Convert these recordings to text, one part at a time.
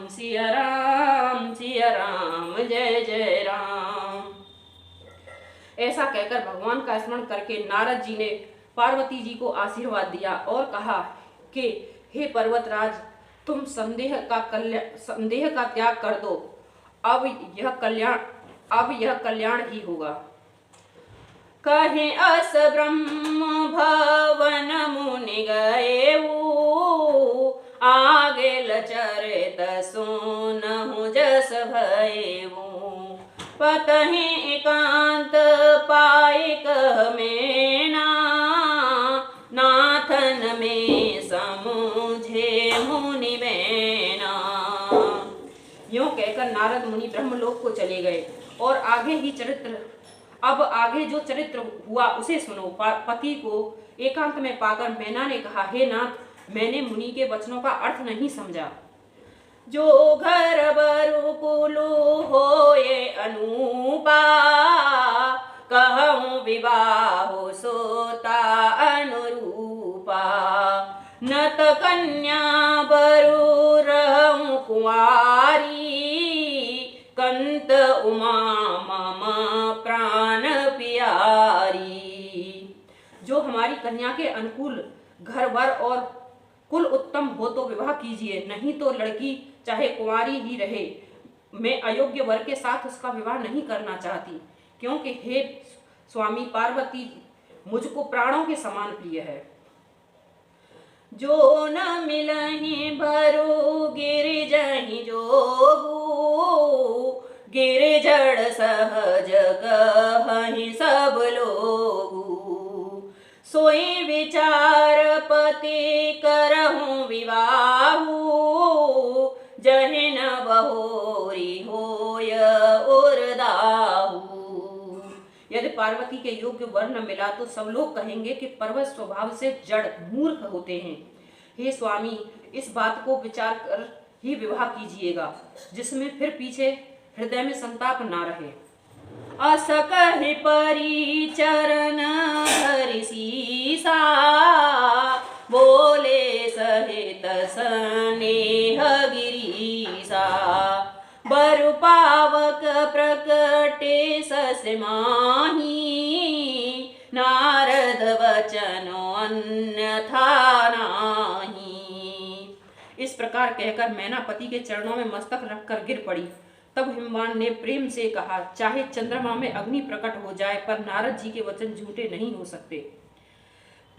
सिया राम जय जय राम। ऐसा कहकर भगवान का स्मरण करके नारद जी ने पार्वती जी को आशीर्वाद दिया और कहा कि हे पर्वतराज, तुम संदेह का त्याग कर दो। अब यह कल्याण ही होगा। कहे अस ब्रह्म भवन मुनि गए, आगे चरित सुनहु जस भयऊ। पतहि एकांत पाए कह मेना, नाथन में समुझे मुनि बेना। यूं कहकर नारद मुनि ब्रह्मलोक को चले गए और आगे जो चरित्र हुआ उसे सुनो। पति को एकांत में पाकर मैना ने कहा, हे नाथ, मैंने मुनि के वचनों का अर्थ नहीं समझा। जो घर बरु कुलु होए अनुपा, कहूँ विवाह सोता अनुरूपा। नत कन्या बरु रहूं कुंवारी, कंत उमा मम प्राण प्यारी। जो हमारी कन्या के अनुकूल घर वर और कुल उत्तम हो तो विवाह कीजिए, नहीं तो लड़की चाहे कुंवारी ही रहे। मैं अयोग्य वर के साथ उसका विवाह नहीं करना चाहती, क्योंकि हे स्वामी पार्वती मुझको प्राणों के समान प्रिय है। जो न मिलहि भरु गिरिजहि जोगु, गिरिजड़ सहज कहहि सब लोगु। सोई विचार पति करहूं विवाहु, जहिन बहोरी होय उरदाहु। यदि पार्वती के योग्य वर न मिला तो सब लोग कहेंगे कि पर्वत स्वभाव से जड़ मूर्ख होते हैं। हे स्वामी, इस बात को विचार कर ही विवाह कीजिएगा, जिसमें फिर पीछे हृदय में संताप ना रहे। अस कहि परि चरण धरि सीसा, बोले सहित स्नेह गिरीसा। बरु पावक प्रकटे सस माही, नारद वचनो अन्यथा नाही। इस प्रकार कहकर मैना पति के चरणों में मस्तक रखकर गिर पड़ी। तब हिमवान ने प्रेम से कहा, चाहे चंद्रमा में अग्नि प्रकट हो जाए, पर नारद जी के वचन झूठे नहीं हो सकते।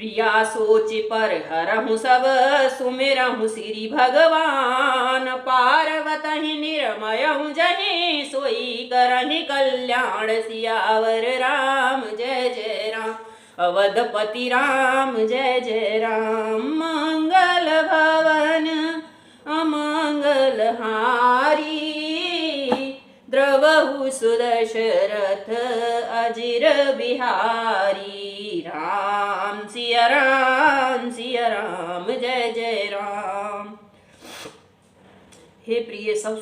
प्रिया सोच पर हरहु सब सुमिरहु श्री भगवान, पार्वती निर्मयहु जहि सोई करहि कल्याण। सियावर राम जय जय राम, अवधपति राम जय जय राम। मंगल भवन अमंगल हारी, द्रवहु सुदशरथ अजिर बिहारी। राम सिया राम जय जय राम। हे प्रिय, सब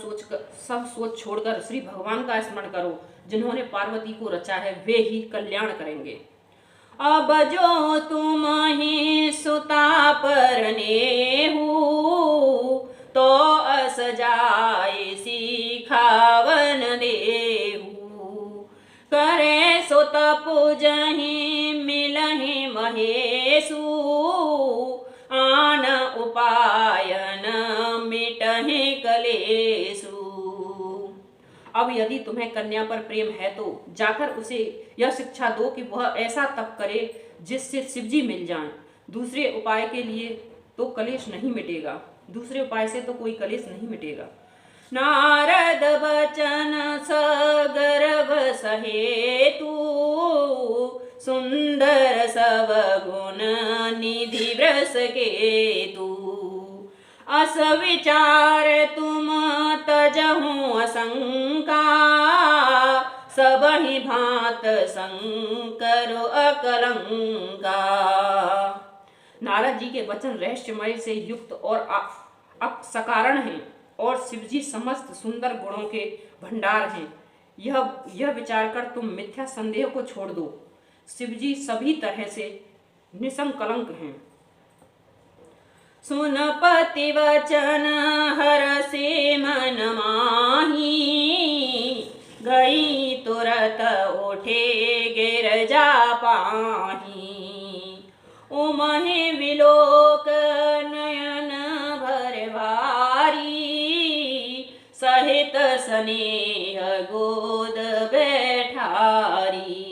सोच छोड़कर श्री भगवान का स्मरण करो, जिन्होंने पार्वती को रचा है, वे ही कल्याण करेंगे। अब जो तुम ही सुता परनेहु, तो अस जाय सिखावन देहु। करे सो तपुजहि मिलहि महेशु, आन उपायन मिटहि कलेशु। अब यदि तुम्हें कन्या पर प्रेम है तो जाकर उसे यह शिक्षा दो कि वह ऐसा तप करे जिससे शिवजी मिल जाएं। दूसरे उपाय के लिए तो कलेश नहीं मिटेगा, दूसरे उपाय से तो कोई कलेश नहीं मिटेगा। नारद बचन सगर्भ सहेतु, सुंदर सब गुण निधि वृष केतु। अस विचार तुम तजहु असंका, सबहि भांत शंकर अकलंका। नारद जी के वचन रहस्यमय से युक्त और सकारण हैं और शिवजी समस्त सुंदर गुणों के भंडार हैं। यह विचार कर तुम मिथ्या संदेह को छोड़ दो। शिवजी सभी तरह से निसंकलंक हैं। सुन पति वचन हरषि मन माही, गई तुरत उठे गिरजा पाही। उमहि विलोक नयन भर भारी, सहित स्नेह गोद बैठारी।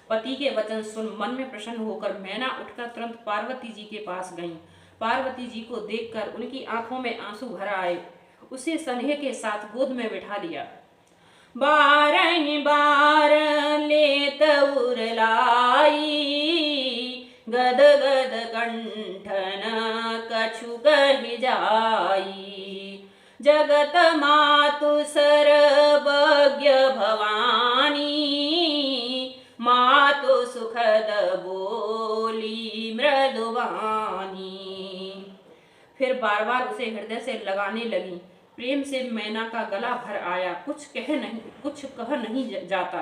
पति के वचन सुन मन में प्रसन्न होकर मैना उठकर तुरंत पार्वती जी के पास गईं। पार्वती जी को देखकर उनकी आंखों में आंसू भर आए। उसे स्नेह के साथ गोद में बिठा लिया। बारह बार लेत उरलाई, गद गद कंठन कछु कहि जाई। जगत मातु सर्वज्ञ भवानी, मातु सुखद बोली मृदुवानी। फिर बार बार उसे हृदय से लगाने लगी। प्रेम से मैना का गला भर आया। कुछ कह नहीं जाता।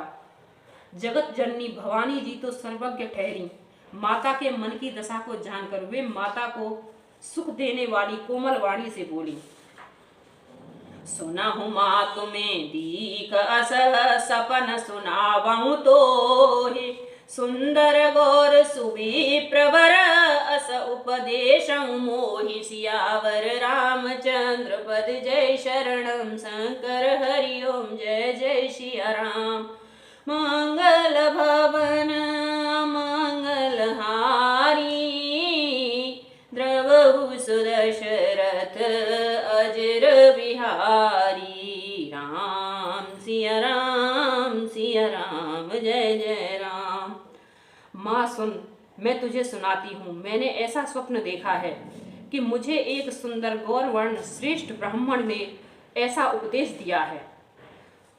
जगत जननी भवानी जी तो सर्वज्ञ ठहरी। माता के मन की दशा को जानकर वे माता को सुख देने वाली कोमल वाणी से बोली। सुनहु माँ तुम्हें दीक अस सपन सुनावहु तोहि, सुंदर गौर सुबी प्रवर अस उपदेशहु मोहि। सियावर रामचंद्र पद जय शरणम, शंकर हरि ओम जय जय सिया राम। मंगल भवन मंगल हारी, द्रवहु सुदशरथ अजर बिहारी। राम सिया राम जय जय राम। माँ सुन, मैं तुझे सुनाती हूँ। मैंने ऐसा स्वप्न देखा है कि मुझे एक सुंदर गौर वर्ण श्रेष्ठ ब्राह्मण ने ऐसा उपदेश दिया है।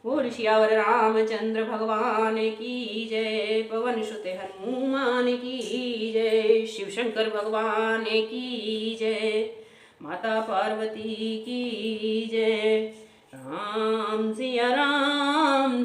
बोल सियावर रामचंद्र भगवान की जय, पवन सुत हनुमान की जय, शिव शंकर भगवान की जय, माता पार्वती की जय। राम सिया राम